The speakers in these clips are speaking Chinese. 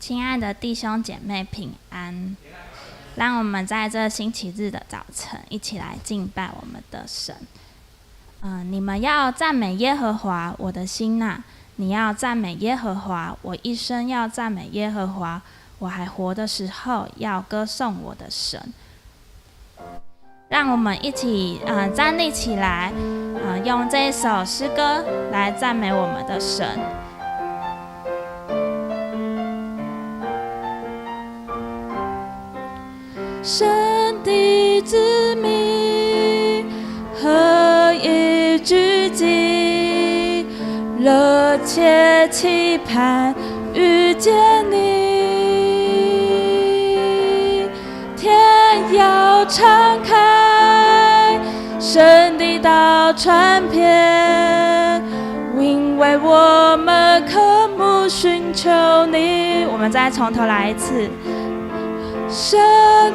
亲爱的弟兄姐妹平安，让我们在这星期日的早晨一起来敬拜我们的神。你们要赞美耶和华，我的心哪，你要赞美耶和华，我一生要赞美耶和华，我还活的时候要歌颂我的神。让我们一起站立起来，用这一首诗歌来赞美我们的神。神的子民合一聚集，热切期盼遇见你。天要敞开，神的道传遍，因为我们渴慕寻求你。我们再从头来一次。神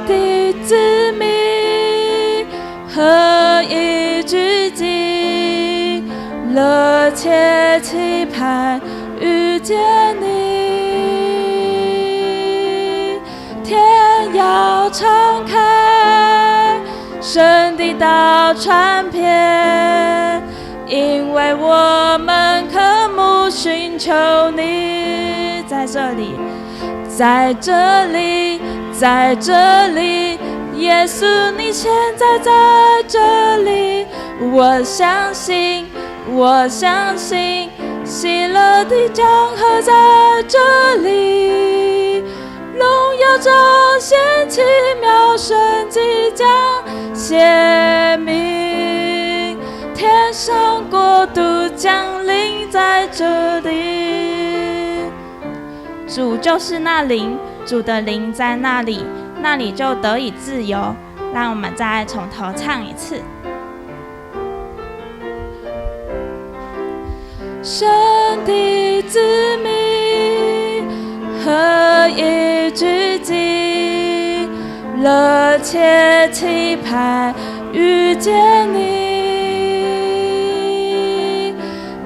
的子民合一聚集，热切期盼遇见你。天要敞开，神的道传遍，因为我们渴慕寻求你。在这里，在这里，在这里，耶稣你现在在这里。我相信，我相信，喜乐的江河在这里，荣耀彰显，奇妙神迹将显明，天上国度降临在这里。主就是那灵，主的灵在那里，那里就得以自由。让我们再从头唱一次。神的子民合一聚集，热切期盼遇见你。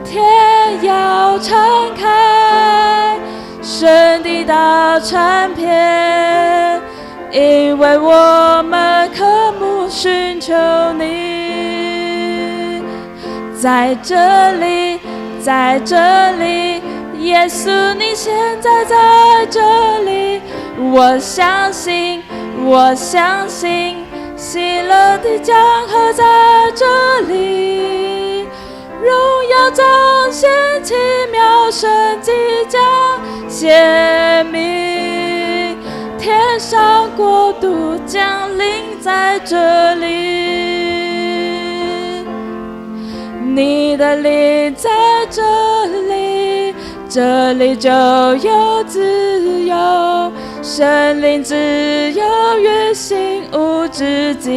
天要敞开，神的道传遍，因为我们渴慕寻求你。在这里，在这里，耶稣你现在在这里。我相信，我相信，喜乐的江河在这里，荣耀彰显，奇妙神迹将显明，天上国度降临在这里。你的灵在这里，这里就有自由，神灵自由于心无止境。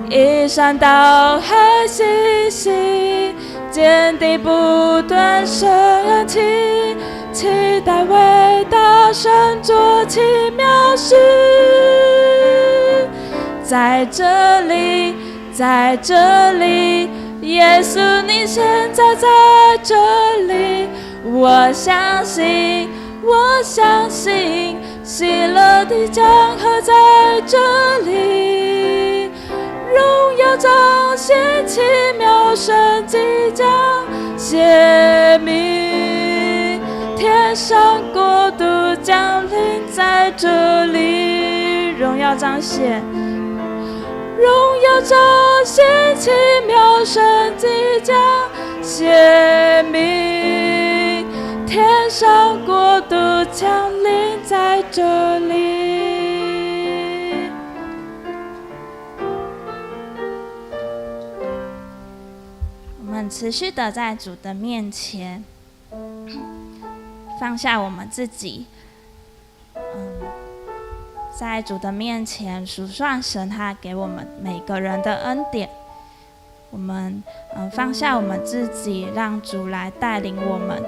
一山到海细细，坚定不断升起，期待伟大神做奇妙事。在这里，在这里，耶稣你现在在这里。我相信，我相信，喜乐的江河在这里，荣耀彰显，奇妙神迹将显明，天上国度降临在这里。荣耀彰显，荣耀彰显，奇妙神迹将显明，天上国度降临在这里。我们持续的在主的面前放下我们自己，在主的面前数算神他给我们每个人的恩典。我们放下我们自己，让主来带领我们。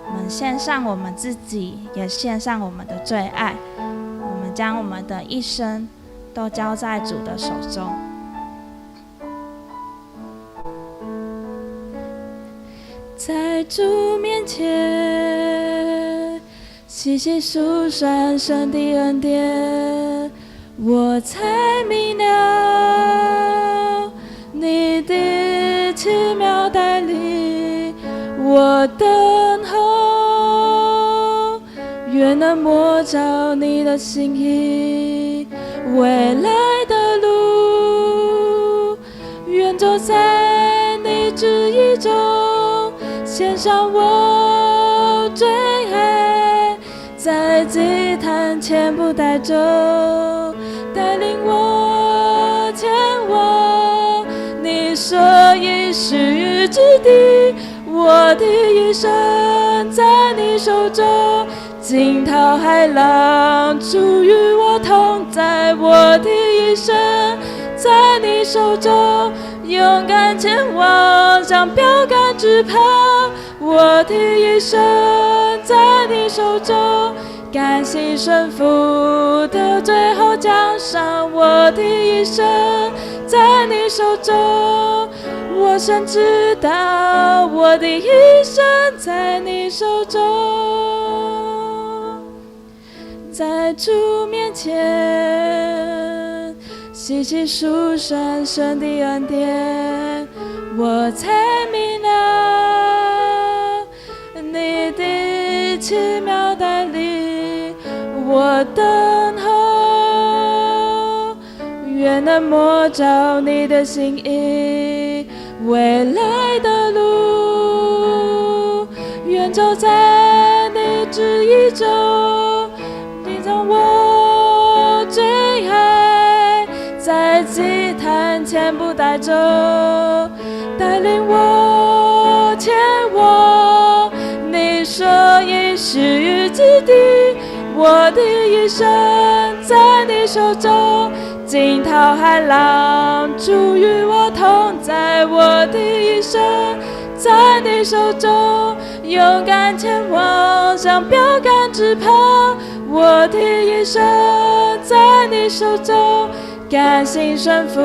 我们献上我们自己，也献上我们的最爱。我们将我们的一生都交在主的手中。在主面前细细数算神的恩典，我才明了你的奇妙带领。我等候，愿能摸着你的心意，未来的路，愿走在你旨意中，献上我最爱，在祭坛前不带走，带领我前往你所应许之地。我的一生在你手中，惊涛骇浪，主与我同在。我的一生在你手中，勇敢前往，向标杆直跑。我的一生在你手中，甘心顺服的最后奖赏。我的一生在你手中，我深知道我的一生在你手中。在主面前细细数算神的恩典，我才明了你的奇妙带领。我等候，愿能摸着你的心意，未来的路，愿走在你旨意中，你让我最爱，在祭坛前不带走，带领我前往你所应许之地。我的一生在你手中，惊涛骇浪，主与我同在。我的一生在你手中，勇敢前往，向标杆直跑。我的一生在你手中，甘心顺服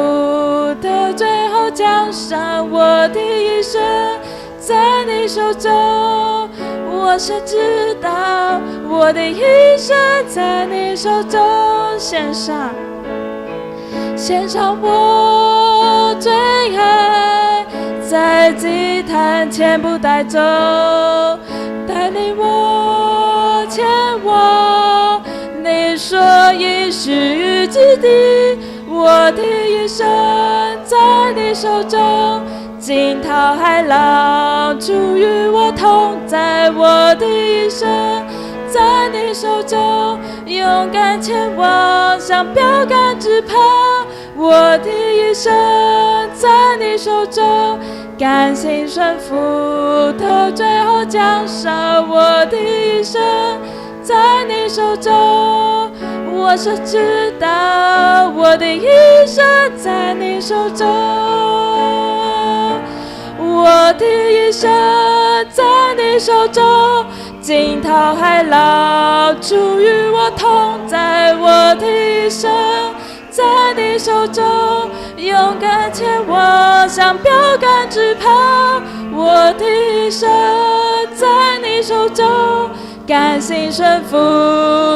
的最后奖赏。我的一生在你手中，我深知道我的一生在你手中。献上我最爱，在祭坛前不带走，带领我前往你所应许之地。我的一生在你手中，惊涛骇浪，主与我同在。我的一生在你手中，勇敢前往，向标杆直跑。我的一生在你手中，甘心顺服的最后奖赏。我的一生在你手中，我深知道我的一生在你手中。我的一生在你手中，惊涛骇浪，主与我同在。我的一生在你手中，勇敢前往，向标杆直跑。我的一生在你手中，甘心顺服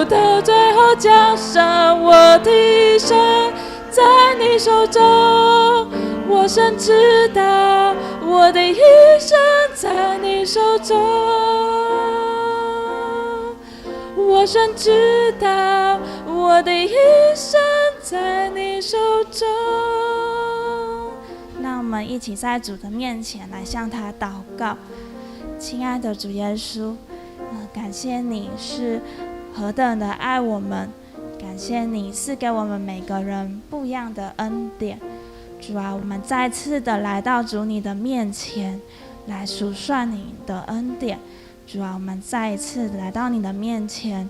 的最后奖赏。我的一生在你手中，我深知道我的一生在你手中。我深知道我的一生在你手中。那我们一起在主的面前来向他祷告。亲爱的主耶稣，感谢你是何等的爱我们，感谢你赐给我们每个人不一样的恩典。主啊，我们再次的来到主你的面前，来数算你的恩典。主啊，我们再一次来到你的面前，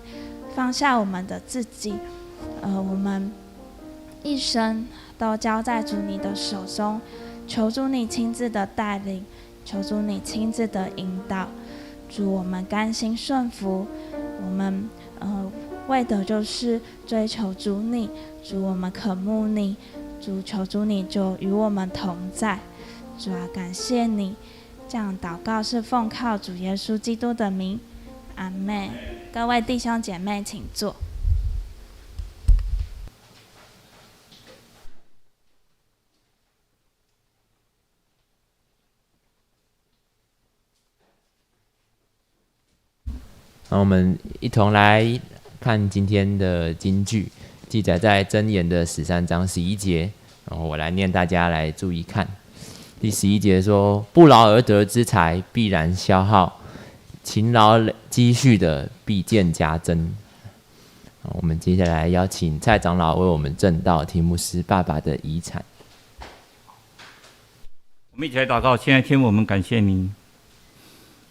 放下我们的自己，我们一生都交在主你的手中，求主你亲自的带领，求主你亲自的引导。主，我们甘心顺服，我们为的就是追求主你。主，我们渴慕你，主，求主你就与我们同在。主啊，感谢你这样祷告是奉靠主耶稣基督的名，阿们。各位弟兄姐妹，请坐。那我们一同来看今天的金句，记载在箴言的13章11节。然后我来念，大家来注意看。第11节说：“不劳而得之财必然消耗，勤劳积蓄的必渐加增。”我们接下来邀请蔡长老为我们证道，题目是爸爸的遗产。我们一起来祷告。亲爱的天父，我们感谢您。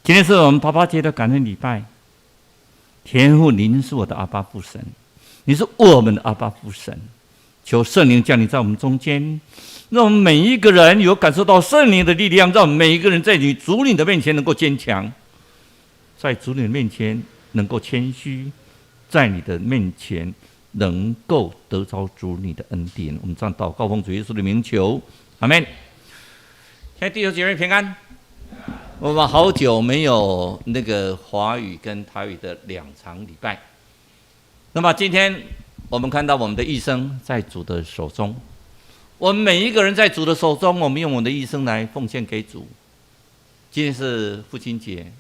今天是我们爸爸节的感恩礼拜。天父，您是我的阿爸父神，你是我们的阿爸父神。求圣灵降临在我们中间，让我们每一个人有感受到圣灵的力量，让我们每一个人在你主领的面前能够坚强，在主领的面前能够谦虚，在你的面前能够得着主你的恩典。我们这样祷告，奉主耶稣的名求，阿们。亲爱的弟兄姐妹平安。我们好久没有那个华语跟台语的2场礼拜，那么今天我们看到我们的一生在主的手中，我们每一个人在主的手中，我们用我们的一生来奉献给主。今天是父亲节，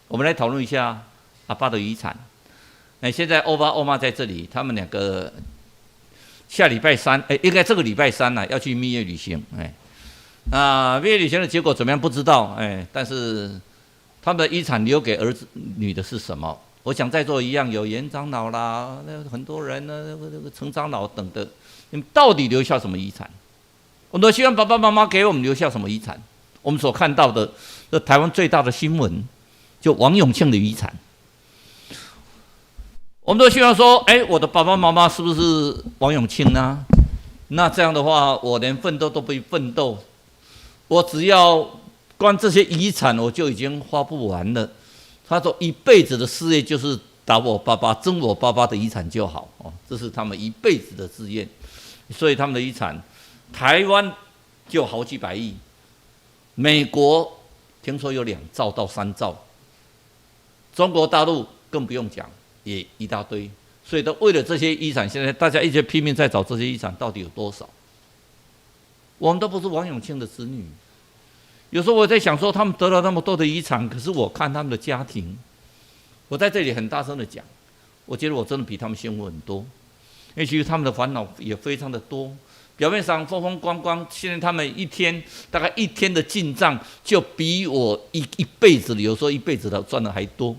我们来讨论一下阿爸的遗产。现在欧爸欧妈在这里，他们2个下礼拜三，应该这个礼拜三要去蜜月旅行，蜜月旅行的结果怎么样不知道，但是他们的遗产留给儿子女的是什么？我想在座一样有严长老啦，很多人呢，陈长老等的，你们到底留下什么遗产？我们都希望爸爸妈妈给我们留下什么遗产？我们所看到的，台湾最大的新闻，就王永庆的遗产。我们都希望说，我的爸爸妈妈是不是王永庆呢？那这样的话，我连奋斗都不奋斗。我只要光这些遗产，我就已经花不完了。他说一辈子的事业就是打我爸爸、争我爸爸的遗产就好，这是他们一辈子的志愿。所以他们的遗产，台湾就好几百亿，美国听说有2兆到3兆，中国大陆更不用讲，也一大堆。所以都为了这些遗产，现在大家一直拼命在找这些遗产到底有多少。我们都不是王永庆的子女，有时候我在想说，他们得了那么多的遗产，可是我看他们的家庭，我在这里很大声的讲，我觉得我真的比他们幸福很多。也许他们的烦恼也非常的多，表面上风风光光，现在他们大概一天的进账，就比我一辈子的，有时候一辈子的赚的还多。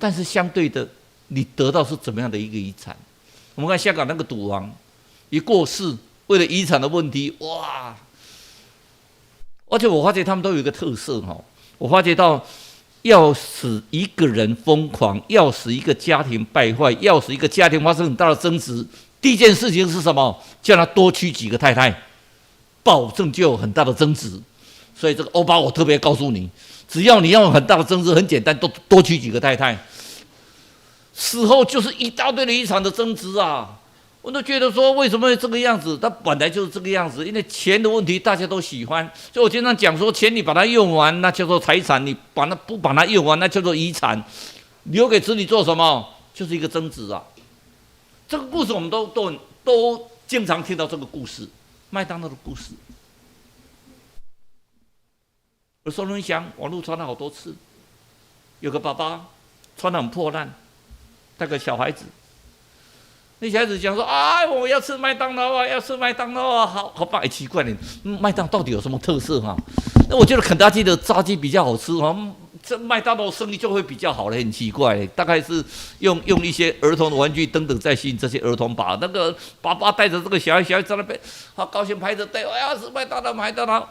但是相对的，你得到是怎么样的一个遗产？我们看香港那个赌王一过世，为了遗产的问题，哇！而且我发觉他们都有一个特色，我发觉到要使一个人疯狂，要使一个家庭败坏，要使一个家庭发生很大的争执，第一件事情是什么？叫他多娶几个太太，保证就有很大的争执。所以这个欧巴，我特别告诉你，只要你要有很大的争执，很简单，多娶几个太太，死后就是一大堆的遗产的争执啊！我都觉得说，为什么会这个样子？它本来就是这个样子，因为钱的问题大家都喜欢。所以我经常讲说，钱你把它用完，那叫做财产；你不把它用完，那叫做遗产。留给子女做什么？就是一个争执啊！这个故事我们都经常听到这个故事，麦当劳的故事。有时候人想，网络传了好多次，有个爸爸穿得很破烂，带个小孩子。那小孩子讲说：“我要吃麦当劳啊，要吃麦当劳啊，好棒！”奇怪了，麦当劳到底有什么特色哈？那我觉得肯德基的炸鸡比较好吃哈，这麦当劳生意就会比较好了，很奇怪，大概是用一些儿童的玩具等等在吸引这些儿童吧。那个爸爸带着这个小孩在那边，好高兴排着队，我要吃麦当劳，麦当劳。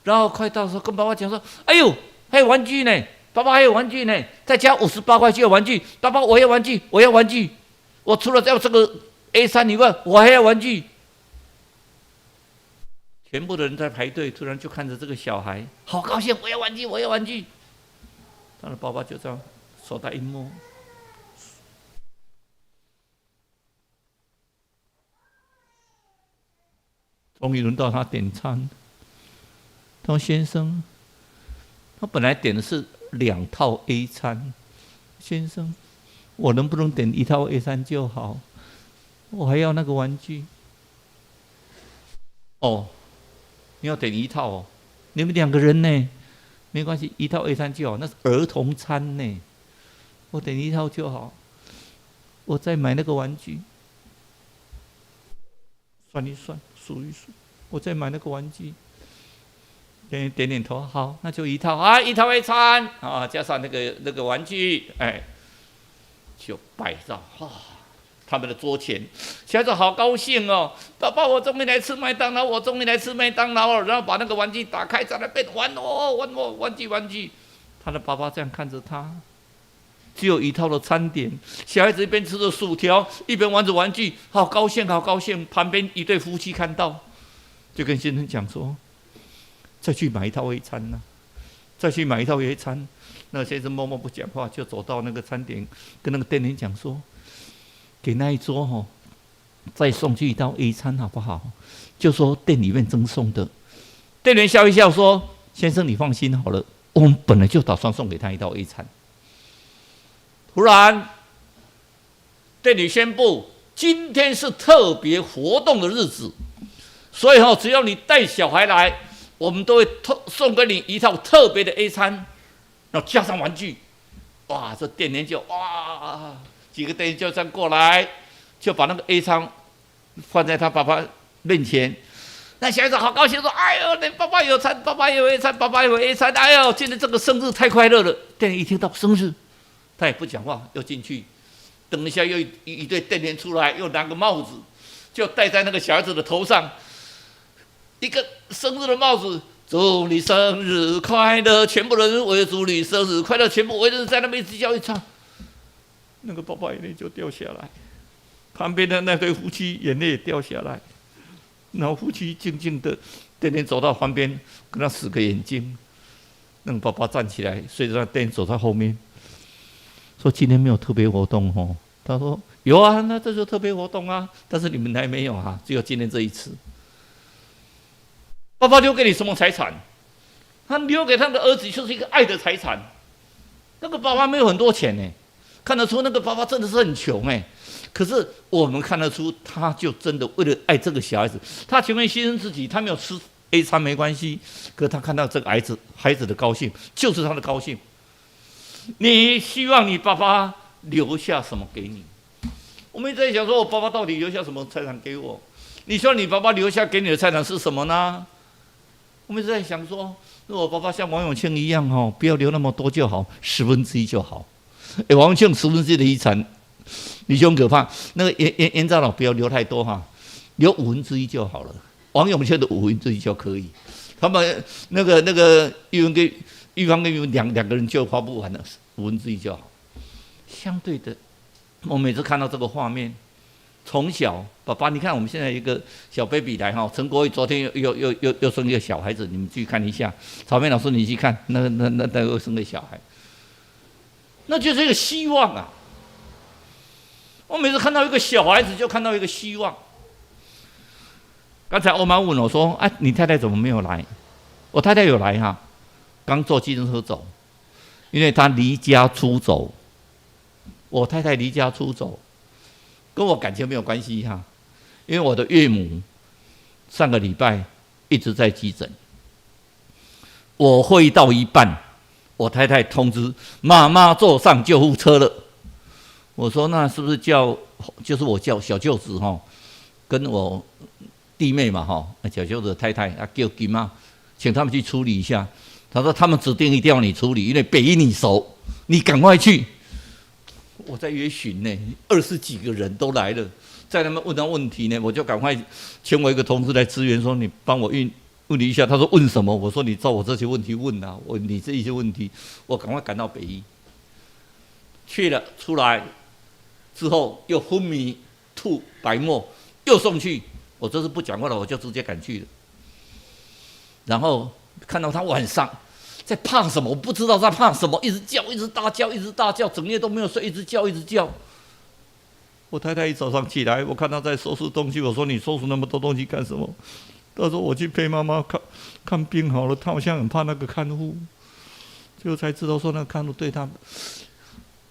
然后快到的时候跟爸爸讲说：“哎呦，还有玩具呢！爸爸还有玩具呢，再加58块就有玩具。爸爸，我要玩具，我要玩具。我除了要这个 A3以外，我还要玩具。”全部的人在排队，突然就看着这个小孩，好高兴，我要玩具，我要玩具。他的爸爸就这样手袋一摸，终于轮到他点餐。他说先生，他本来点的是2套 A 餐，先生，我能不能点1套 A 餐就好？我还要那个玩具。哦，你要点1套哦，你们2个人呢？没关系，1套 A 餐就好，那是儿童餐呢。我点1套就好，我再买那个玩具。算一算，数一数，我再买那个玩具。点头，好，那就1套啊，1套 A 餐啊，加上那个玩具，哎，就摆到他们的桌前。小孩子好高兴哦，爸爸，我终于来吃麦当劳，我终于来吃麦当劳了。然后把那个玩具打开，在那边玩哦，玩具。他的爸爸这样看着他，只有1套的餐点。小孩子一边吃着薯条，一边玩着玩具，好高兴，好高兴。旁边一对夫妻看到，就跟先生讲说：“再去买1套 A 餐呢，再去买1套 A 餐。”那先生默默不讲话，就走到那个餐点，跟那个店员讲说：“给那一桌再送去1套 A 餐好不好？”就说店里面赠送的。店员笑一笑说：“先生，你放心好了，我们本来就打算送给他1套 A 餐。”突然，店里宣布今天是特别活动的日子，所以只要你带小孩来，我们都会送给你1套特别的 A 餐，然后加上玩具。哇，这店员就几个店员就这样过来，就把那个 A 餐放在他爸爸面前。那小孩子好高兴说：“哎呦，你爸爸有餐，爸爸有 A 餐，爸爸有 A 餐！哎呦，今天这个生日太快乐了！”店员一听到生日，他也不讲话，又进去。等一下，又一对店员出来，又拿个帽子，就戴在那个小孩子的头上，一个生日的帽子。祝你生日快乐！全部人围祝你生日快乐，全部围着在那边一直叫一唱。那个爸爸眼泪就掉下来，旁边的那对夫妻眼泪也掉下来。然后夫妻静静的，店员走到旁边，跟他使个眼睛。那个爸爸站起来，随着那店员走在后面，说：“今天没有特别活动哦。”他说：“有啊，那这就特别活动啊，但是你们还没有啊，只有今天这一次。”爸爸留给你什么财产？他留给他的儿子就是一个爱的财产。那个爸爸没有很多钱呢，看得出那个爸爸真的是很穷哎。可是我们看得出，他就真的为了爱这个小孩子，他情愿牺牲自己。他没有吃 A 餐没关系，可是他看到这个孩子的高兴，就是他的高兴。你希望你爸爸留下什么给你？我们一直在想说，我爸爸到底留下什么财产给我？你说你爸爸留下给你的财产是什么呢？我们一直在想说，如果爸爸像王永庆一样不要留那么多就好，1/10就好。王永庆1/10的遗产，你就很可怕。那个严长老不要留太多留1/5就好了。王永庆的1/5就可以。他们那个玉芳跟玉文两个人就花不完了，1/5就好。相对的，我每次看到这个画面。从小，爸爸，你看我们现在一个小 baby 来陈国宇昨天又生一个小孩子，你们去看一下。曹妹老师，你去看，那又生个小孩，那就是一个希望啊！我每次看到一个小孩子，就看到一个希望。刚才欧妈问我说：“啊，你太太怎么没有来？”我太太有来刚坐计程车走，因为她离家出走。我太太离家出走。跟我感情没有关系因为我的岳母上个礼拜一直在急诊。我会到一半，我太太通知妈妈坐上救护车了。我说那是不是就是我叫小舅子跟我弟妹嘛小舅子的太太叫金妈，请他们去处理一下。他说他们指定一定要你处理，因为北医你熟，你赶快去。我在约询呢，20几个人都来了，在他们问他问题呢，我就赶快请我一个同事来支援，说你帮我问你一下。他说问什么？我说你照我这些问题问你这一些问题，我赶快赶到北医去了。出来之后又昏迷吐白沫，又送去。我这次不讲话了，我就直接赶去了。然后看到他晚上。在怕什么？我不知道在怕什么，一直叫，一直大叫，一直大叫，整夜都没有睡，一直叫，一直叫。我太太一早上起来，我看她在收拾东西，我说：“你收拾那么多东西干什么？”到时候我去陪妈妈看病好了，她好像很怕那个看护，最后才知道说那个看护对她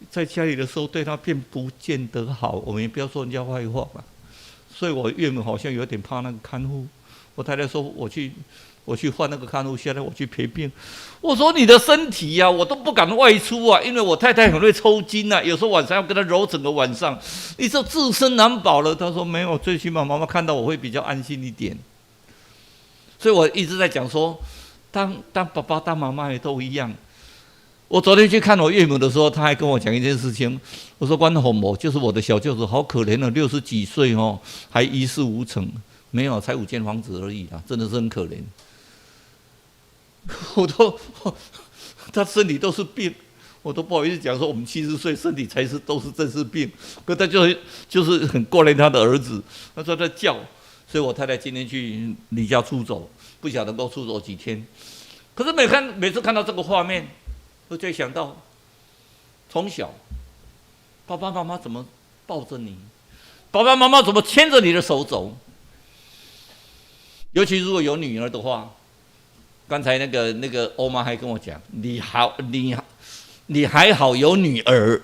在家里的时候对她并不见得好，我们也不要说人家坏话嘛。所以我岳母好像有点怕那个看护。我太太说我去换那个看护，现在我去陪病。我说你的身体呀、我都不敢外出啊，因为我太太很会抽筋啊，有时候晚上要跟她揉整个晚上，你说自身难保了。她说没有，最起码妈妈看到我会比较安心一点。所以我一直在讲说，当爸爸当妈妈也都一样。我昨天去看我岳母的时候，她还跟我讲一件事情。我说关红某就是我的小舅子，好可怜了，60几岁哦，还一事无成，没有才5间房子而已啊，真的是很可怜。他身体都是病，我都不好意思讲说我们70岁身体才是都是正是病，可他就是很挂念他的儿子，他说他叫，所以我太太今天去离家出走，不晓得能够出走几天。可是每次看到这个画面，我就会想到从小爸爸妈妈怎么抱着你，爸爸妈妈怎么牵着你的手走。尤其如果有女儿的话，刚才那个欧妈还跟我讲，你还好有女儿，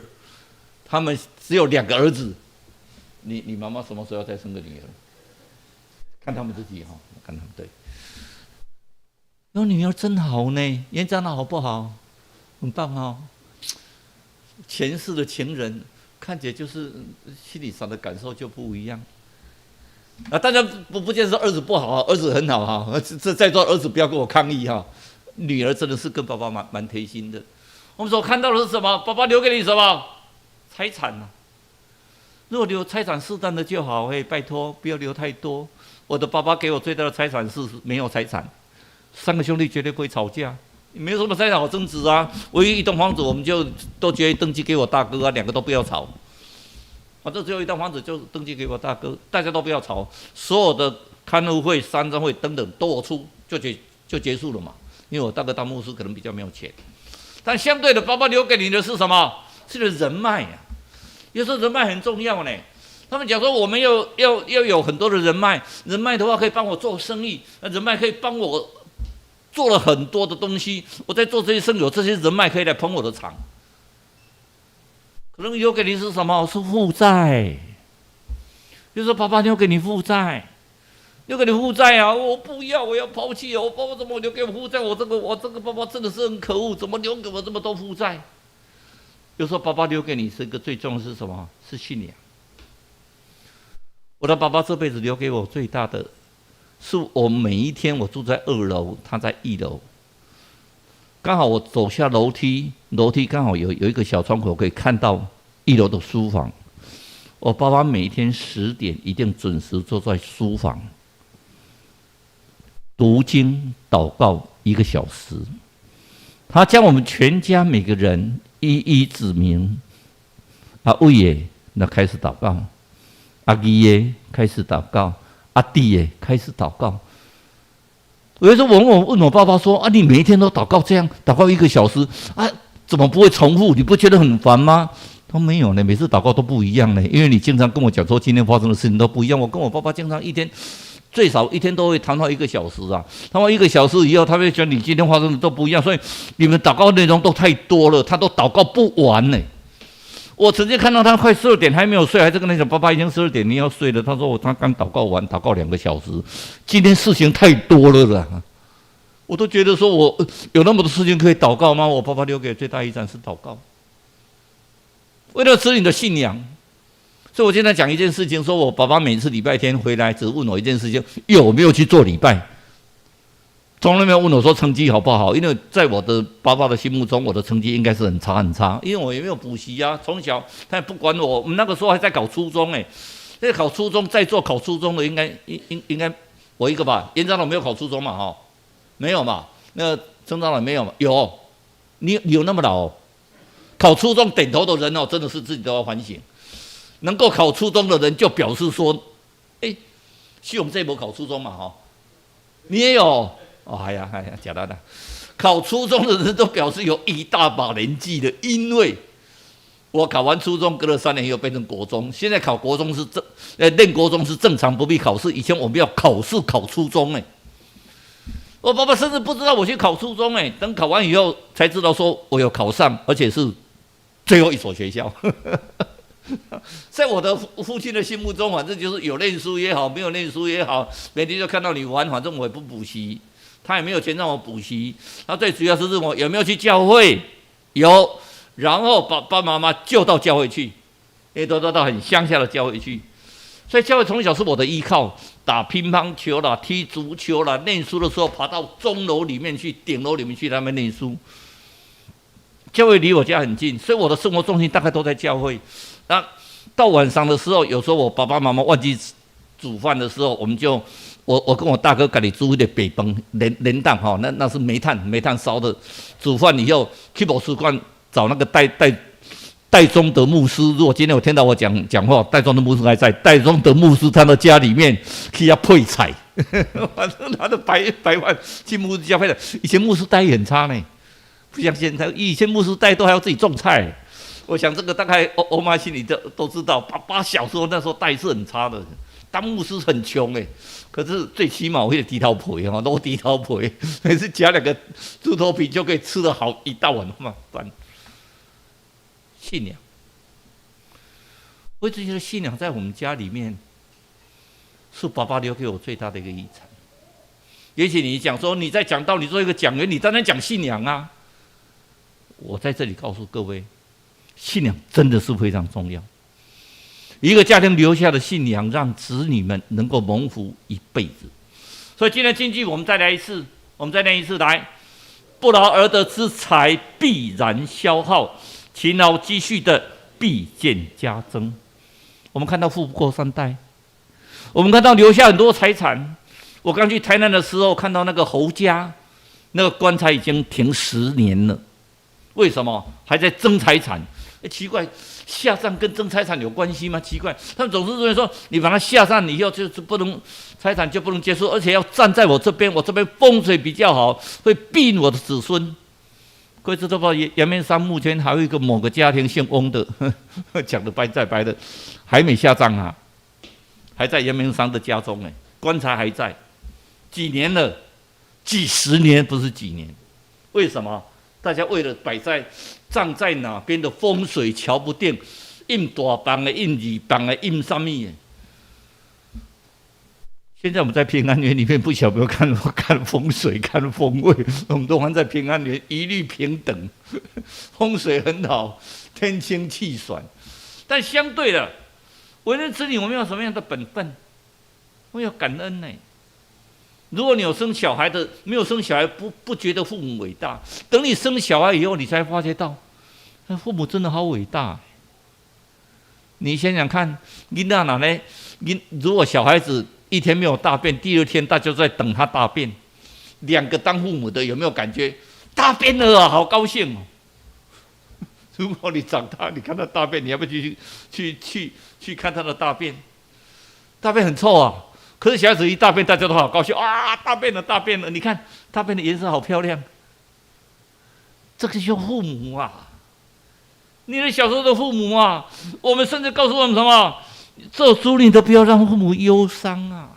他们只有2个儿子，你妈妈什么时候要再生个女儿？看他们自己哈，看他们对，有女儿真好呢，演长得好不好？很棒哦。前世的情人，看起来就是心理上的感受就不一样。啊，大家不见得说儿子不好，儿子很好哈。这在座儿子不要跟我抗议哈。女儿真的是跟爸爸蛮贴心的。我们所看到的是什么？爸爸留给你什么？财产啊。如果留财产适当的就好，拜托不要留太多。我的爸爸给我最大的财产是没有财产，3个兄弟绝对不会吵架，没有什么财产好争执啊。唯一一栋房子，我们就都决意登记给我大哥啊，2个都不要吵。反正只有一栋房子，就登记给我大哥，大家都不要吵。所有的看护费、丧葬费等等都我出，就结束了嘛。因为我大哥当牧师可能比较没有钱，但相对的，爸爸留给你的是什么？是人脉啊。有时候人脉很重要呢。他们讲说我们要有很多的人脉，人脉的话可以帮我做生意，人脉可以帮我做了很多的东西。我在做这些生意，有这些人脉可以来捧我的场。可能留给你是什么？是负债。就是说，爸爸留给你负债，留给你负债啊！我不要，我要抛弃哦！我爸爸怎么留给我负债？我这个爸爸真的是很可恶，怎么留给我这么多负债？有时候爸爸留给你是一个最重要的是什么？是信仰。我的爸爸这辈子留给我最大的，是我每一天我住在2楼，他在1楼。刚好我走下楼梯刚好有一个小窗口可以看到1楼的书房。我爸爸每天10点一定准时坐在书房读经祷告1个小时。他将我们全家每个人一一指明。伟爷那开始祷告，阿基耶开始祷告，阿弟耶开始祷告。有时候我问我爸爸说：“啊，你每一天都祷告这样，祷告1个小时啊，怎么不会重复？你不觉得很烦吗？”他说没有呢，每次祷告都不一样呢，因为你经常跟我讲说今天发生的事情都不一样。我跟我爸爸经常一天最少一天都会谈话1个小时啊，谈话1个小时以后，他会讲你今天发生的都不一样，所以你们祷告内容都太多了，他都祷告不完呢。我曾经看到他快12点还没有睡，还是跟他讲：“爸爸已经12点，你要睡了。”他说：“他刚祷告完，祷告2个小时，今天事情太多了啦。”我都觉得说我有那么多事情可以祷告吗？我爸爸留给最大遗产是祷告，为了指引你的信仰。所以我现在讲一件事情，说我爸爸每次礼拜天回来，只问我一件事情：有没有去做礼拜？从来没有问我说成绩好不好，因为在我的爸爸的心目中，我的成绩应该是很差很差，因为我也没有补习啊，从小他也不管我。我们那个时候还在考初中那考初中，在座考初中的应该我一个吧？严长老没有考初中嘛？没有嘛？那曾长老没有嘛？有，你有那么老考初中点头的人真的是自己都要反省。能够考初中的人，就表示说，是我们这一波考初中嘛你也有。哎呀，假的。考初中的人都表示有一大把年纪的，因为我考完初中隔了3年又变成国中，现在考国中念国中是正常不必考试，以前我们要考试考初中哎。我爸爸甚至不知道我去考初中哎，等考完以后才知道说我有考上，而且是最后一所学校。在我的父亲的心目中，反正就是有念书也好，没有念书也好，每天就看到你玩，反正我也不补习，他也没有钱让我补习。他最主要是问我有没有去教会，有，然后爸爸妈妈就到教会去，也都到很乡下的教会去。所以教会从小是我的依靠，打乒乓球啦，踢足球啦，念书的时候爬到钟楼里面去、顶楼里面去，他们念书。教会离我家很近，所以我的生活重心大概都在教会。那到晚上的时候，有时候我爸爸妈妈忘记煮饭的时候，我跟我大哥家里煮一点北崩连档哈，那是煤炭烧的。煮饭以后去博士馆找那个戴宗德牧师，如果今天有听到我讲话，戴宗德牧师还在。戴宗德牧师他的家里面去要配菜，反正拿着白饭去牧师家配的。以前牧师待遇很差呢，不像现在，以前牧师待遇都还要自己种菜。我想这个大概欧妈心里都知道，爸爸小时候那时候待遇是很差的，当牧师很穷哎，可是最起码我会低头皮哈，都低头皮，每次夹2个猪头皮就可以吃得好一大碗饭。信仰，我一直觉得信仰在我们家里面是爸爸留给我最大的一个遗产。也许你讲说你在讲道，你做一个讲员，你当然讲信仰啊。我在这里告诉各位，信仰真的是非常重要。一个家庭留下的信仰，让子女们能够蒙福一辈子。所以今天经句我们再来一次，我们再念一次来：不劳而得之财必然消耗，勤劳积蓄的必见加增。我们看到富不过3代，我们看到留下很多财产。我刚去台南的时候，看到那个侯家，那个棺材已经停10年了。为什么还在争财产？奇怪，下葬跟争财产有关系吗？奇怪，他们总是认为说，你把它下葬以后，就是不能财产就不能接受，而且要站在我这边，我这边风水比较好，会庇我的子孙。各位知道不？阳明山目前还有一个某个家庭姓翁的，讲的白的，还没下葬啊，还在阳明山的家中哎，棺材还在，几年了，几10年不是几年？为什么？大家为了摆在葬在哪边的风水瞧不定，印大房的、印2房的、印什么的？现在我们在平安园里面，不晓得有看风水、看风味，我们都还在平安园一律平等，风水很好，天清气爽。但相对的，为人子女，我们有什么样的本分？我们要感恩呢。如果你有生小孩的，没有生小孩不觉得父母伟大，等你生小孩以后，你才发觉到，父母真的好伟大。你想想看，囡仔哪呢？如果小孩子1天没有大便，第2天大家在等他大便，2个当父母的有没有感觉？大便了啊，好高兴哦！如果你长大，你看他大便，你要不要去看他的大便？大便很臭啊！可是小孩子一大便，大家都好高兴啊！大便了！你看大便的颜色好漂亮。这个就是父母啊，你的小时候的父母啊，我们甚至告诉我们什么？做子女的不要让父母忧伤啊！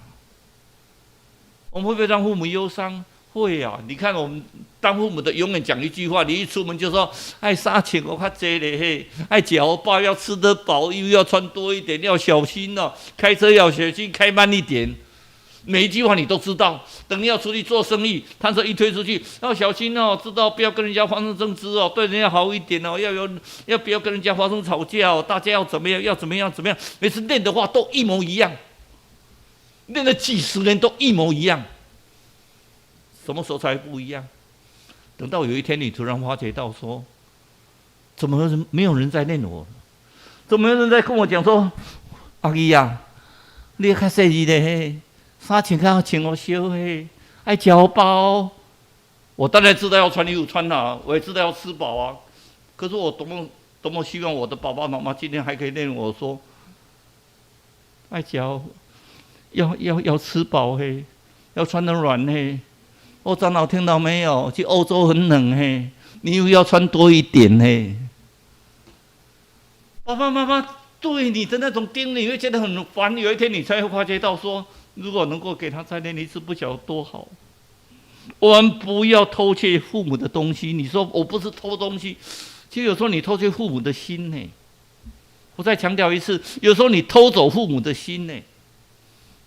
我们会不会让父母忧伤？会啊！你看我们当父母的，永远讲一句话：你一出门就说：“爱3千我较济咧嘿，爱吃好饱，要吃得饱，又要穿多一点，要小心哦，开车要小心，开慢一点。”每一句话你都知道。等你要出去做生意，摊车一推出去，要小心哦，知道不要跟人家发生争执哦，对人家好一点哦，要不要跟人家发生吵架哦？大家要怎么样？要怎么样？怎么样？每次练的话都一模一样，练了几10年都一模一样。什么时候才不一样？等到有一天你突然发觉到说，怎么没有人在念我？怎么没有人在跟我讲说，阿姨啊，你较细致咧，3千较穿我少嘿，爱吃好饱。我当然知道要穿衣服穿啊，我也知道要吃饱啊。可是我多么希望我的爸爸妈妈今天还可以念我说，爱吃要吃饱嘿，要穿得软嘿。哦，长老听到没有？去欧洲很冷嘿，你又要穿多一点嘿。爸爸妈妈对你的那种叮咛，你会觉得很烦。有一天你才会发觉到说，如果能够给他再念一次，不晓得多好。我们不要偷窃父母的东西。你说我不是偷东西，其实有时候你偷窃父母的心呢。我再强调一次，有时候你偷走父母的心呢。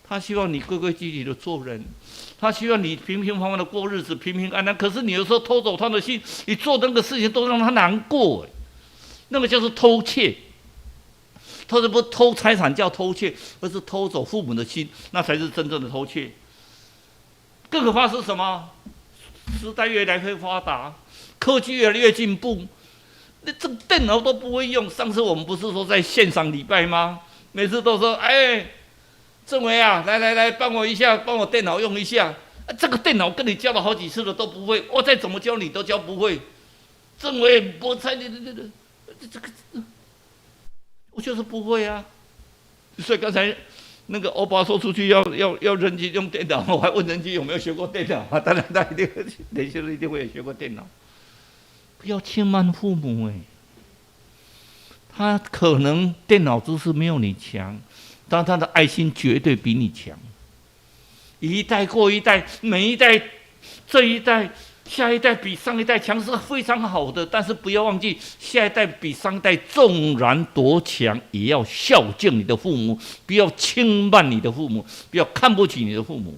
他希望你规规矩矩的做人，他希望你平平凡凡的过日子，平平安安。可是你有时候偷走他的心，你做那个事情都让他难过，那个就是偷窃。偷的不偷财产叫偷窃，而是偷走父母的心，那才是真正的偷窃。更可怕是什么？时代越来越发达，科技越来越进步，那这个电脑都不会用。上次我们不是说在现场礼拜吗？每次都说，哎，政委啊，来，帮我一下，帮我电脑用一下。这个电脑跟你教了好几次了都不会，我再怎么教你都教不会。政委，我猜这个。我就是不会啊，所以刚才那个欧巴说出去要人机用电脑，我还问人机有没有学过电脑啊？当然他一定年轻人一定会有学过电脑。不要轻慢父母他可能电脑知识没有你强，但他的爱心绝对比你强。一代过一代，每一代这一代。下一代比上一代强是非常好的，但是不要忘记，下一代比上一代纵然多强，也要孝敬你的父母，不要轻慢你的父母，不要看不起你的父母。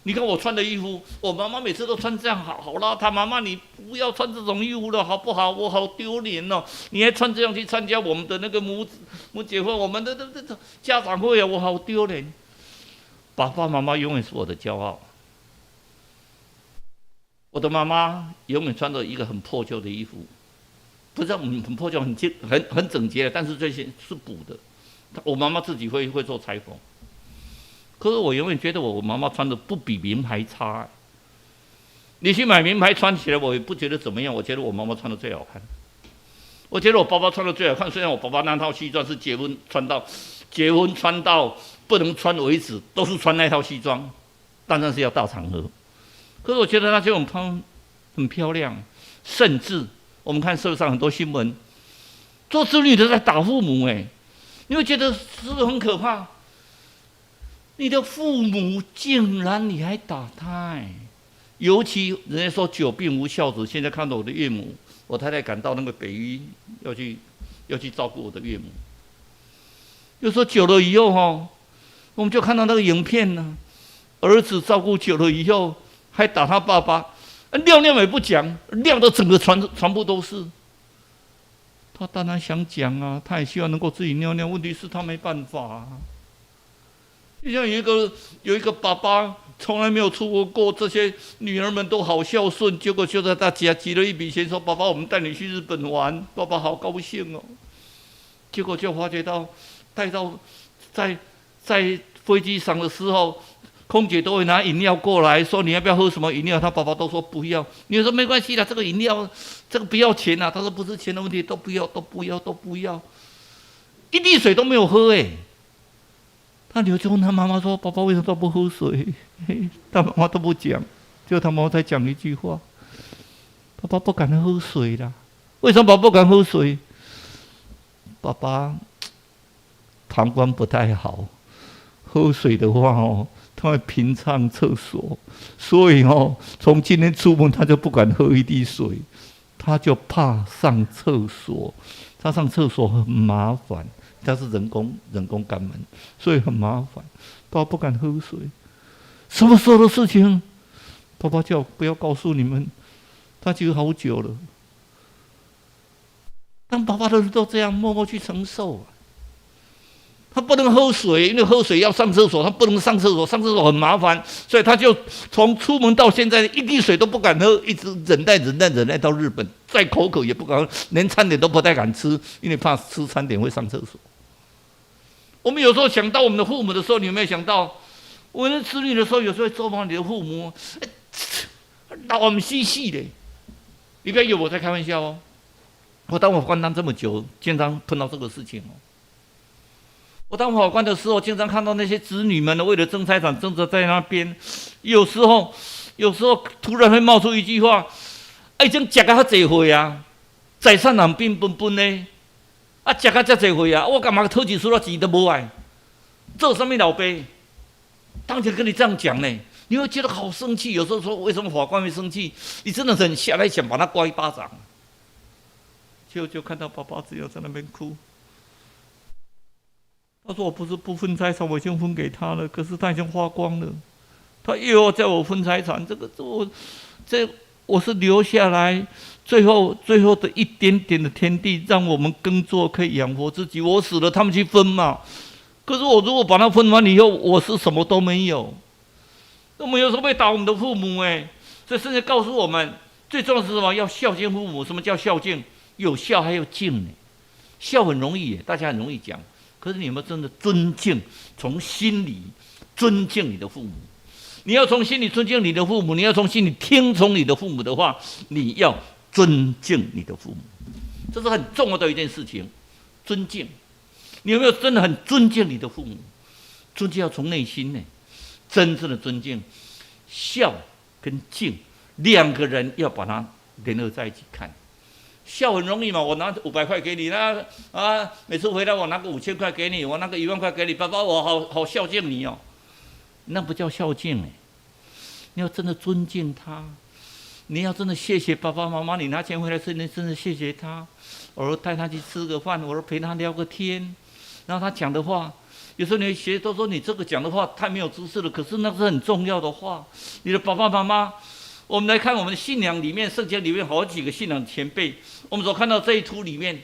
你看我穿的衣服，我妈妈每次都穿这样，好邋遢。妈妈，你不要穿这种衣服了，好不好？我好丢脸哦！你还穿这样去参加我们的那个母结婚，我们的家长会啊，我好丢脸。爸爸妈妈永远是我的骄傲。我的妈妈永远穿着一个很破旧的衣服，不是很破旧，很整洁的，但是这些是补的。我妈妈自己会做裁缝，可是我永远觉得我妈妈穿的不比名牌差。你去买名牌穿起来，我也不觉得怎么样，我觉得我妈妈穿的最好看。我觉得我爸爸穿的最好看，虽然我爸爸那套西装是结婚穿到不能穿为止，都是穿那套西装，当然是要大场合。可是我觉得他就很漂亮，甚至我们看社会上很多新闻，做子女的在打父母，你会觉得是不是很可怕？你的父母竟然你还打他，尤其人家说久病无孝子，现在看到我的岳母，我太太赶到那个北医要去照顾我的岳母，有时候久了以后我们就看到那个影片呢，儿子照顾久了以后。还打他爸爸，尿尿也不讲，尿的整个全部都是。他当然想讲啊，他也希望能够自己尿尿，问题是他没办法啊。就像有一个爸爸从来没有出国，这些女儿们都好孝顺，结果就在他家集了一笔钱，说爸爸我们带你去日本玩，爸爸好高兴哦。结果就发觉到带到在飞机上的时候。空姐都会拿饮料过来，说你要不要喝什么饮料？他爸爸都说不要。你说没关系啦，这个饮料这个不要钱啊。他说不是钱的问题，都不要，一滴水都没有喝他女儿就问他妈妈说：“爸爸为什么都不喝水？”他妈妈都不讲，结果他妈妈才讲一句话：“爸爸不敢喝水啦。”为什么爸爸不敢喝水？爸爸膀胱不太好，喝水的话他会频上厕所，所以从今天出门他就不敢喝一滴水，他就怕上厕所。他上厕所很麻烦，他是人工肛门，所以很麻烦。爸爸不敢喝水，什么时候的事情？爸爸叫不要告诉你们，他记得好久了。当爸爸的人都这样默默去承受他不能喝水，因为喝水要上厕所，他不能上厕所，上厕所很麻烦，所以他就从出门到现在一滴水都不敢喝，一直忍耐到日本，再口渴也不敢喝，连餐点都不太敢吃，因为怕吃餐点会上厕所。我们有时候想到我们的父母的时候，你有没有想到，我们子女的时候，有时候会咒骂你的父母，打我们细细的，你不要以为我在开玩笑我当法官这么久，经常碰到这个事情我当法官的时候，经常看到那些子女们为了争财产争着在那边，有时候突然会冒出一句话：“已经吃到这多岁啊，财产人变分呢。”啊，食到遮侪岁啊，我干嘛讨一厝钱都无爱？做什么老爸？当前跟你这样讲呢，你会觉得好生气。有时候说为什么法官会生气？你真的很下来想把他刮一巴掌。就看到爸爸只有在那边哭。他说：“我不是不分财产，我已经分给他了，可是他已经花光了。他又要叫我分财产，我是留下来最后的一点点的天地，让我们耕作可以养活自己。我死了，他们去分嘛。可是我如果把它分完以后，我是什么都没有。我们有时候会打我们的父母，所以圣经告诉我们，最重要的是什么？要孝敬父母。什么叫孝敬？有孝还有敬呢。孝很容易，大家很容易讲。”可是你有没有真的尊敬？从心里尊敬你的父母。你要从心里尊敬你的父母，你要从心里听从你的父母的话，你要尊敬你的父母，这是很重要的一件事情。尊敬，你有没有真的很尊敬你的父母？尊敬要从内心呢，真正的尊敬。孝跟敬两个人要把它联合在一起看。孝很容易嘛，我拿500块给你，每次回来我拿个5000块给你，我拿个1万块给你，爸爸我好孝敬你哦，那不叫孝敬你要真的尊敬他，你要真的谢谢爸爸妈妈，你拿钱回来是你真的谢谢他，偶尔带他去吃个饭，偶尔陪他聊个天，然后他讲的话，有时候你学都说你这个讲的话太没有知识了，可是那是很重要的话，你的爸爸妈妈。我们来看我们的信仰里面，圣经里面好几个信仰前辈，我们所看到这一图里面，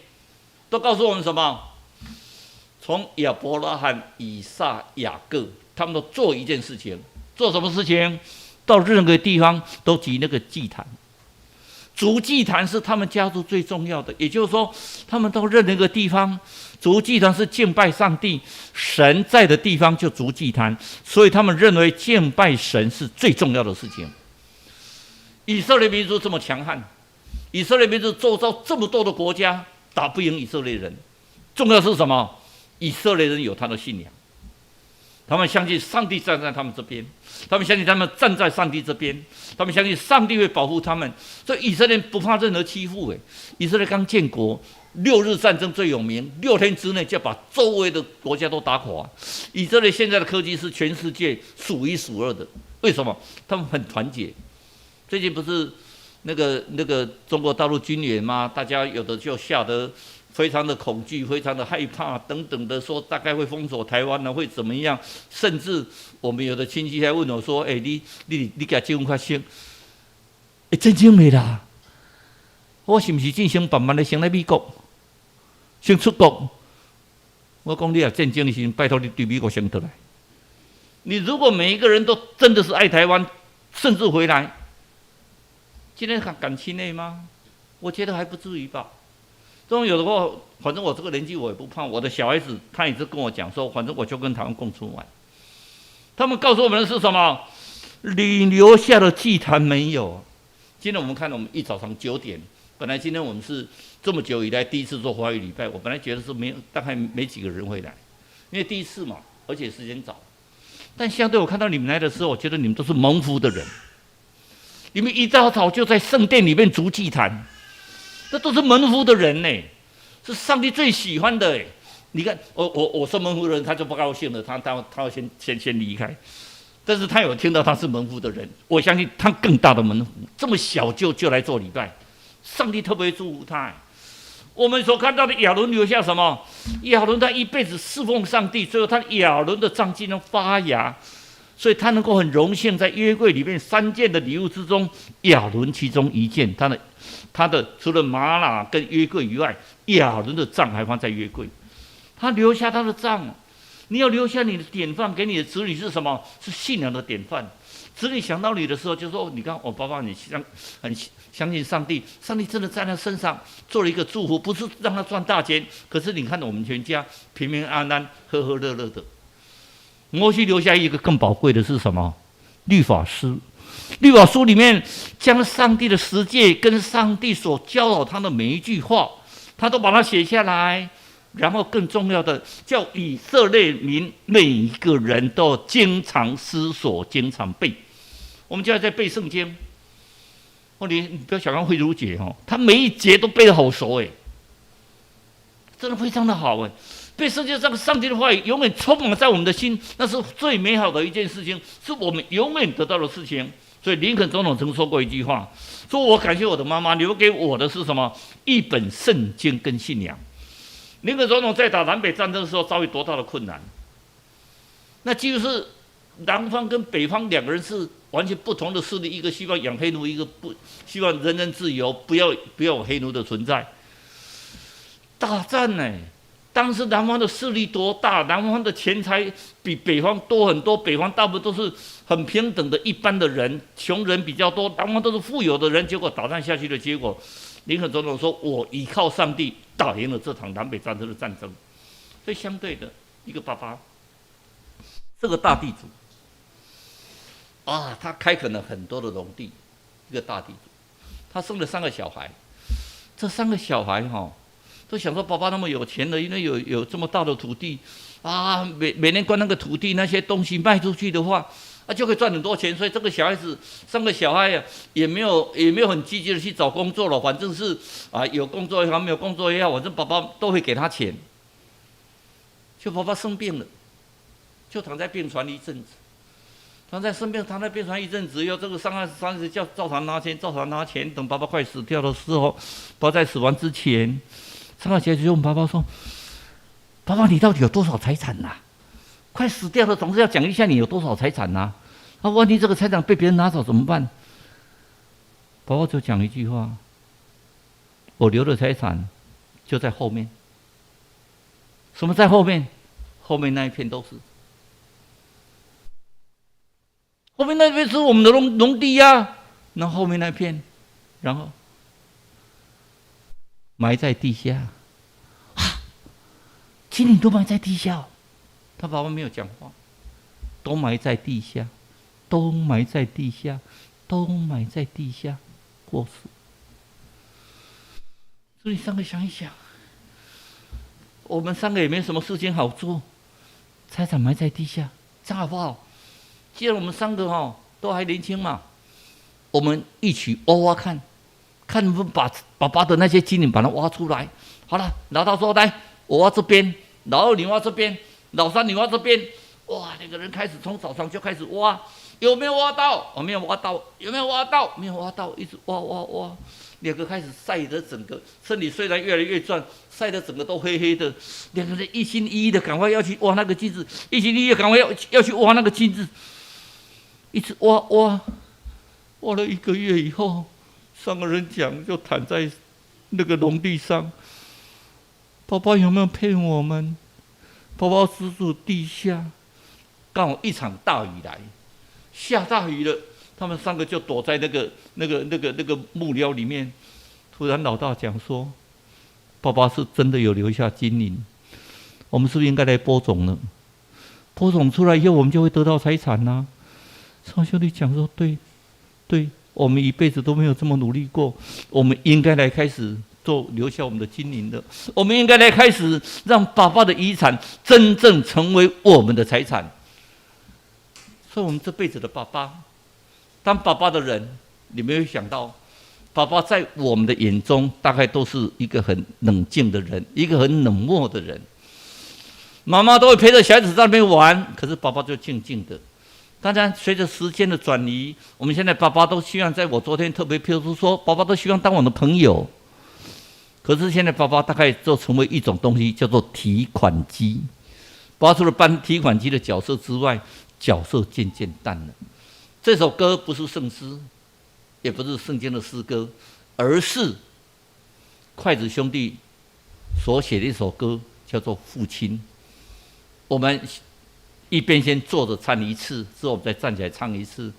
都告诉我们什么？从亚伯拉罕、以撒、雅各，他们都做一件事情，做什么事情？到任何地方都举那个祭坛，筑祭坛是他们家族最重要的。也就是说，他们到任何一个地方，筑祭坛是敬拜上帝，神在的地方就筑祭坛，所以他们认为敬拜神是最重要的事情。以色列民族这么强悍，以色列民族周遭这么多的国家打不赢以色列人，重要是什么？以色列人有他的信仰，他们相信上帝站在他们这边，他们相信他们站在上帝这边，他们相信上帝会保护他们，所以以色列不怕任何欺负。以色列刚建国，6日战争最有名，6天之内就把周围的国家都打垮。以色列现在的科技是全世界数1数2的，为什么？他们很团结。最近不是那个中国大陆军演吗？大家有的就吓得非常的恐惧，非常的害怕等等的，说大概会封锁台湾呢，会怎么样？甚至我们有的亲戚还问我说：“你给他结婚快先？真正没啦？我是不是真想慢慢的先来美国，先出国？”我讲你也战争的时候，拜托你对美国先得来。你如果每一个人都真的是爱台湾，甚至回来。今天敢亲内吗？我觉得还不至于吧。这种有的话，反正我这个年纪我也不怕。我的小孩子他也是跟我讲说，反正我就跟台湾共存完。他们告诉我们的是什么？你留下的祭坛没有？今天我们看到我们一早上9点，本来今天我们是这么久以来第一次做华语礼拜，我本来觉得是大概没几个人会来，因为第一次嘛，而且时间早。但相对我看到你们来的时候，我觉得你们都是蒙福的人。你们一大早就在圣殿里面筑祭坛，这都是蒙福的人呢，是上帝最喜欢的。你看，我是蒙福的人，他就不高兴了，他要先离开。但是他有听到他是蒙福的人，我相信他更大的蒙福。这么小就来做礼拜，上帝特别祝福他。我们所看到的亚伦留下什么？亚伦他一辈子侍奉上帝，最后他亚伦的杖既能发芽。所以他能够很荣幸在约柜里面3件的礼物之中，亚伦其中1件，他的除了玛拿跟约柜以外，亚伦的杖还放在约柜。他留下他的杖，你要留下你的典范给你的子女是什么？是信仰的典范。子女想到你的时候，就说：“你看我爸爸，你很相信上帝，上帝真的在他身上做了一个祝福，不是让他赚大钱，可是你看我们全家平平安安、和和乐乐的。”摩西留下一个更宝贵的是什么？律法书。律法书里面将上帝的十诫跟上帝所教导他的每一句话，他都把它写下来。然后更重要的，叫以色列民每一个人都经常思索、经常背。我们就要在背圣经。你不要小看慧茹姐她每一节都背得好熟真的非常的好哎。被世界上上帝的话语永远充满在我们的心，那是最美好的一件事情，是我们永远得到的事情。所以林肯总统曾说过一句话，说我感谢我的妈妈留给我的是什么？一本圣经跟信仰。林肯总统在打南北战争的时候遭遇多大的困难？那就是南方跟北方两个人是完全不同的势力，一个希望养黑奴，一个不希望人人自由，不要有黑奴的存在。大战呢？当时南方的势力多大？南方的钱财比北方多很多，北方大部分都是很平等的一般的人，穷人比较多，南方都是富有的人。结果打仗下去的结果，林肯总统说：“我依靠上帝打赢了这场南北战争的战争。”所以相对的，一个爸爸，这个大地主啊，他开垦了很多的农地，一个大地主，他生了3个小孩，这3个小孩都想说爸爸那么有钱了，因为有这么大的土地啊，每年关那个土地那些东西卖出去的话，就可以赚很多钱。所以这个小孩子3个小孩呀，也没有很积极的去找工作了，反正是有工作也好，没有工作也好，反正爸爸都会给他钱。就爸爸生病了，就躺在病床一阵子，躺在病床一阵子，又这个上司叫照常拿钱，等爸爸快死掉的时候，爸爸在死亡之前。3个小孩就问爸爸说：“爸爸，你到底有多少财产呐？快死掉了，总是要讲一下你有多少财产呐？万一这个财产被别人拿走怎么办？”爸爸就讲一句话：“我留的财产就在后面。”什么在后面？后面那一片都是，后面那一片是我们的农地呀。那后面那一片，然后埋在地下，金银都埋在地下。他爸爸没有讲话，都埋在地下，都埋在地下，都埋在地下，过世。所以3个想一想，我们3个也没什么事情好做，财产埋在地下，这样好不好？既然我们3个都还年轻嘛，我们一起挖挖看。看能不能把爸爸的那些金银把它挖出来。好了，老大说：“来，我挖这边，老2你挖这边，老3你挖这边。”哇，那个人开始从早上就开始挖，有没有挖到？我没有挖到，有没有挖到？没有挖到，一直挖。2个开始晒得整个身体虽然越来越壮，晒得整个都黑黑的。2个人一心一意的赶快要去挖那个金子，一心一意的赶快要去挖那个金子，一直挖了1个月以后。3个人讲，就躺在那个农地上。爸爸有没有骗我们？爸爸指指地下，刚好一场大雨来，下大雨了，他们3个就躲在那个木寮里面。突然老大讲说：“爸爸是真的有留下金银，我们是不是应该来播种呢？播种出来以后，我们就会得到财产呐。”3兄弟讲说：“对。”我们一辈子都没有这么努力过，我们应该来开始做留下我们的金银的。我们应该来开始让爸爸的遗产真正成为我们的财产。所以，我们这辈子的爸爸，当爸爸的人，你没有想到，爸爸在我们的眼中大概都是一个很冷静的人，一个很冷漠的人。妈妈都会陪着小孩子在那边玩，可是爸爸就静静的。当然，随着时间的转移，我们现在爸爸都希望，在我昨天特别譬如说，爸爸都希望当我的朋友。可是现在爸爸大概就成为一种东西，叫做提款机。爸爸除了扮提款机的角色之外，角色渐渐淡了。这首歌不是圣诗，也不是圣经的诗歌，而是筷子兄弟所写的一首歌，叫做《父亲》。我们一边先坐着唱一次，之后我们再站起来唱一次。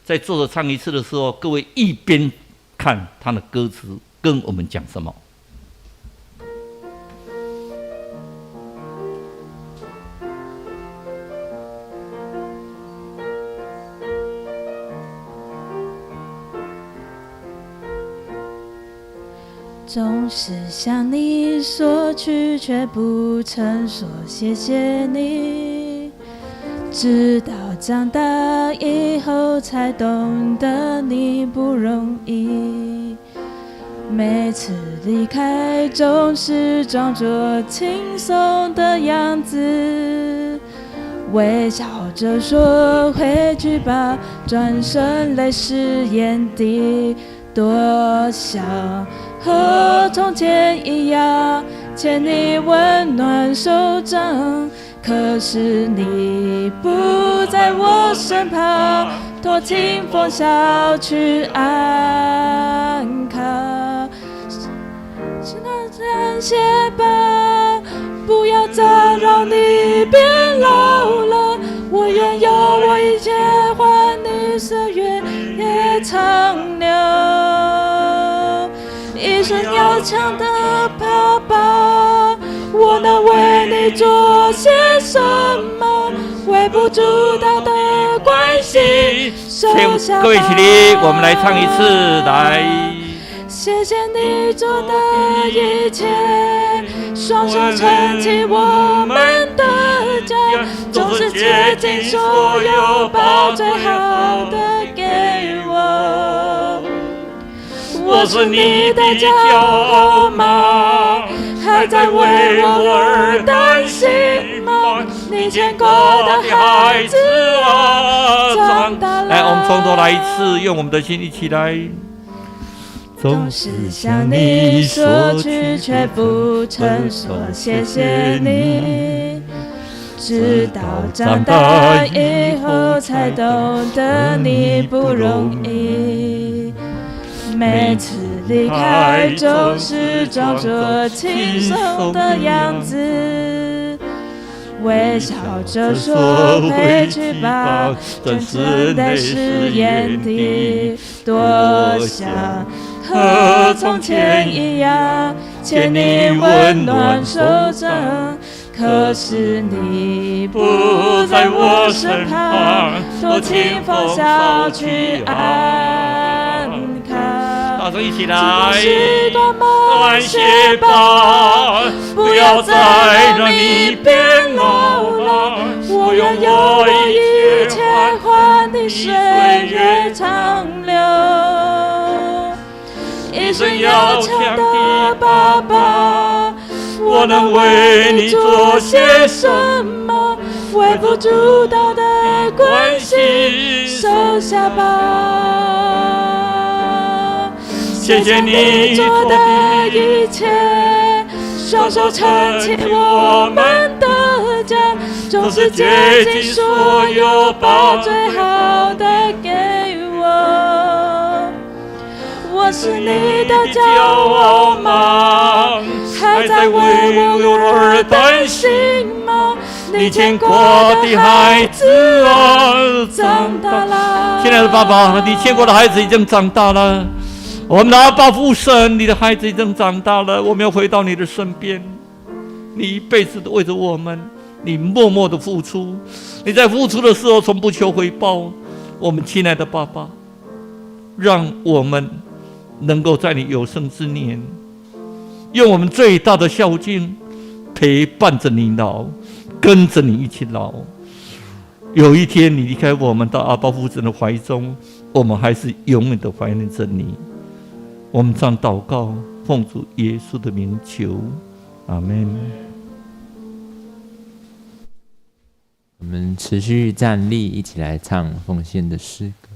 在坐着唱一次的时候，各位一边看他的歌词跟我们讲什么。总是向你索取，却不曾说谢谢你。直到长大以后，才懂得你不容易。每次离开总是装作轻松的样子，微笑着说回去吧，转身泪湿眼底，多想和从前一样牵你温暖手掌，可是你不在我身旁，托清风笑去安康。感谢吧，不要再让你变老了，我愿用我一切换你岁月也长留。一生要强的爸爸，我能为你做些什么？微不足道的关系，收下吧。各位起立，我们来唱一次，来。谢谢你做的一切，双手撑起我们的家，总是竭尽所有，把最好的给我。我是你的骄傲吗？还在为我而担心吗？你牵过的孩子啊，长大了。来，我们从头来一次，用我们的心一起来。总是向你索取，却不曾说谢谢你。直到长大以后，才懂得你不容易。每次离开，总是装作轻松的样子，微笑着说回去吧，转身泪湿眼底，多想和从前一样牵你温暖手掌，可是你不在我身旁，托清风笑去安康。大声一起来，感谢吧，不要再让你变老了，我愿用我一切换你岁月长留。一生要强的爸爸，我能为你做些什么？微不足道的关系，收下吧。谢谢你做的一切，双手撑起我们的家，总是竭尽所有，把最好的给我。我是你的骄傲吗？还在为我而担心吗？你牵过的孩子啊，长大了。亲爱的爸爸，你牵过的孩子已经长大了。我们的阿爸父神，你的孩子已经长大了，我们要回到你的身边。你一辈子都为着我们，你默默的付出，你在付出的时候从不求回报。我们亲爱的爸爸，让我们能够在你有生之年，用我们最大的孝敬陪伴着你老，跟着你一起老。有一天你离开我们到阿爸父神的怀中，我们还是永远的怀念着你。我们这样祷告，奉主耶稣的名求，阿们。我们持续站立，一起来唱奉献的诗歌。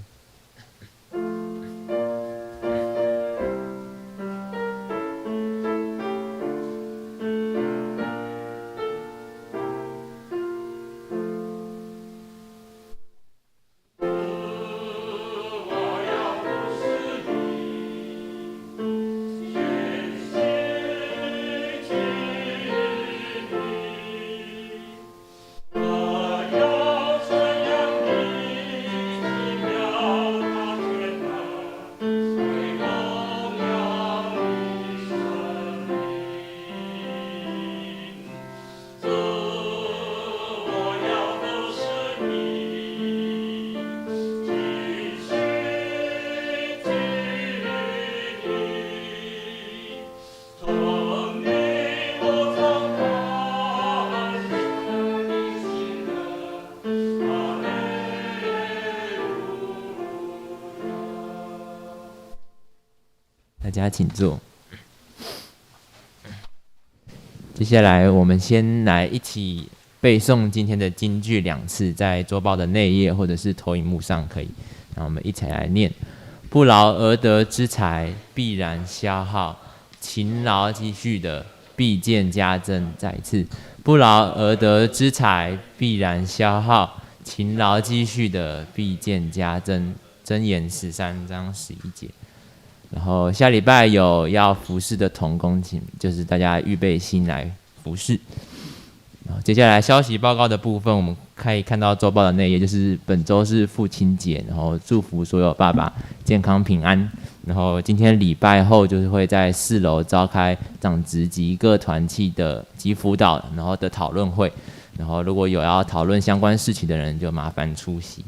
大家请坐。接下来我们先来一起背诵今天的金句2次，在周报的内页或者是投影幕上可以。那我们一起来念：不劳而得之财，必然消耗；勤劳积蓄的，必见加增。再一次，不劳而得之财，必然消耗；勤劳积蓄的，必见加增。箴言13章11节。然后下礼拜有要服侍的同工，请就是大家预备心来服侍。然后接下来消息报告的部分，我们可以看到周报的内页，就是本周是父亲节，然后祝福所有爸爸健康平安。然后今天礼拜后就是会在4楼召开长职及各团契的及辅导，然后的讨论会。然后如果有要讨论相关事情的人，就麻烦出席。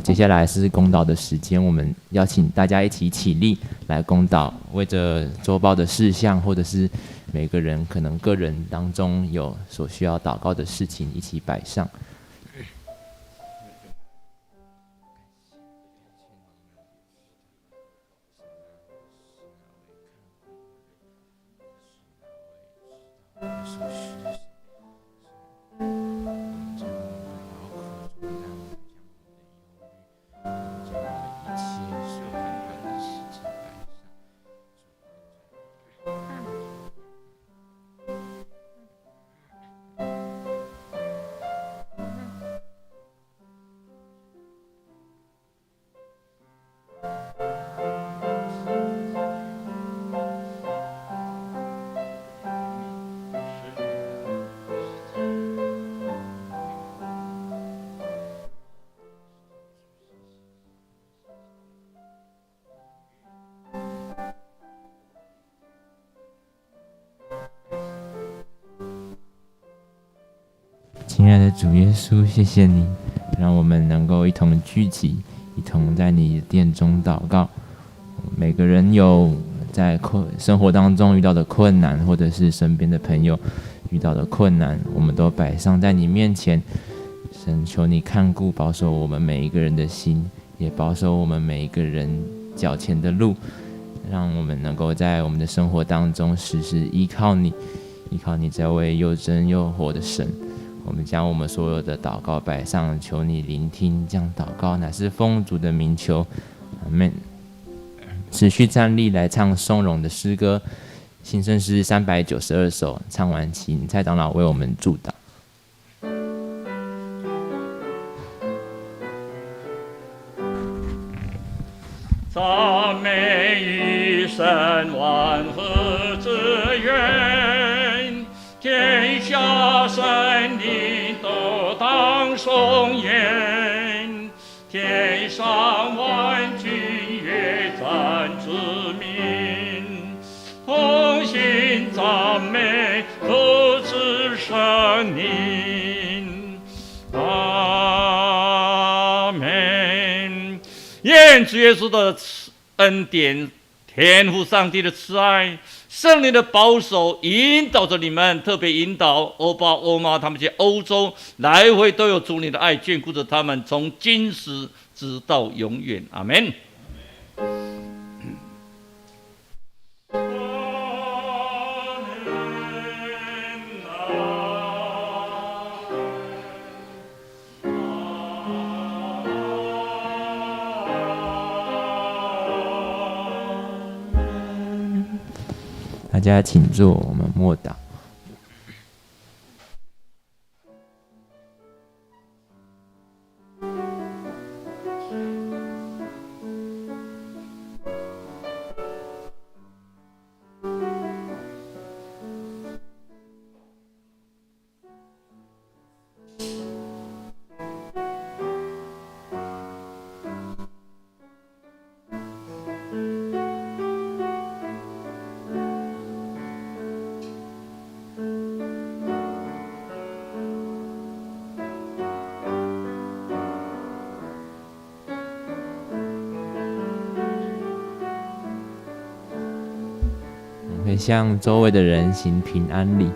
接下来是公祷的时间，我们邀请大家一起起立来公祷，为着周报的事项，或者是每个人可能个人当中有所需要祷告的事情，一起摆上。亲爱的主耶稣，谢谢你，让我们能够一同聚集，一同在你的殿中祷告。每个人有在生活当中遇到的困难，或者是身边的朋友遇到的困难，我们都摆上在你面前。神，求你看顾保守我们每一个人的心，也保守我们每一个人脚前的路，让我们能够在我们的生活当中时时依靠你，依靠你这位又真又活的神。我们将我们所有的祷告摆上，求你聆听，将祷告乃是奉主的名求，阿们。持续站立来唱颂荣的诗歌，新生诗392首，唱完请蔡长老为我们祝祷。赞美与神万合之源，天下神灵都当颂言，天上万军乐赞之名，同心赞美父子圣灵，阿们。愿主耶稣的恩典、天父上帝的慈爱、圣灵的保守引导着你们，特别引导欧巴、欧妈他们在欧洲来回都有主你的爱眷顾着他们，从今时直到永远。阿们。大家请坐，我们默祷。向周围的人行平安礼。